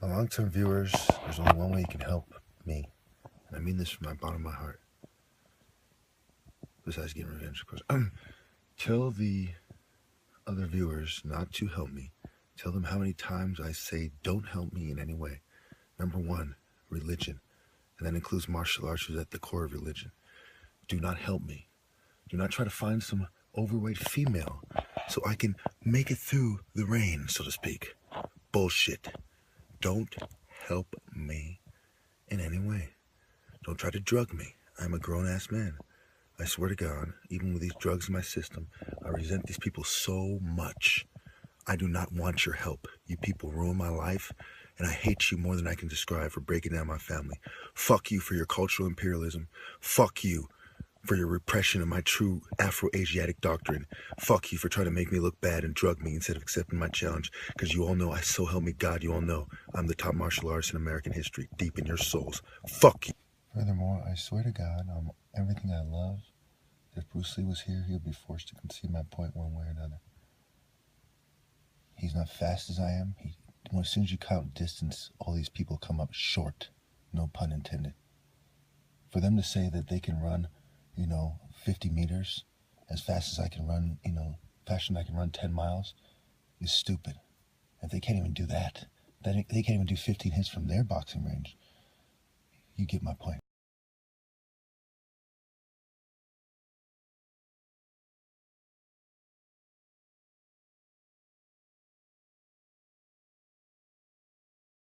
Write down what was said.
My long-term viewers, there's only one way you can help me. And I mean this from the bottom of my heart. Besides getting revenge, of course. Tell the other viewers not to help me. Tell them how many times I say don't help me in any way. Number one, religion. And that includes martial arts, which is at the core of religion. Do not help me. Do not try to find some overweight female so I can make it through the rain, so to speak. Bullshit. Don't help me in any way. Don't try to drug me. I'm a grown-ass man. I swear to God, even with these drugs in my system, I resent these people so much. I do not want your help. You people ruin my life, and I hate you more than I can describe for breaking down my family. Fuck you for your cultural imperialism. Fuck you for your repression of my true Afro-Asiatic doctrine. Fuck you for trying to make me look bad and drug me instead of accepting my challenge, because you all know, I so help me God, you all know, I'm the top martial artist in American history, deep in your souls. Fuck you. Furthermore, I swear to God, on everything I love, if Bruce Lee was here, he would be forced to concede my point one way or another. He's not fast as I am. As soon as you count distance, all these people come up short. No pun intended. For them to say that they can run, 50 meters as fast as I can run, faster than I can run 10 miles is stupid. If they can't even do that, they can't even do 15 hits from their boxing range. You get my point.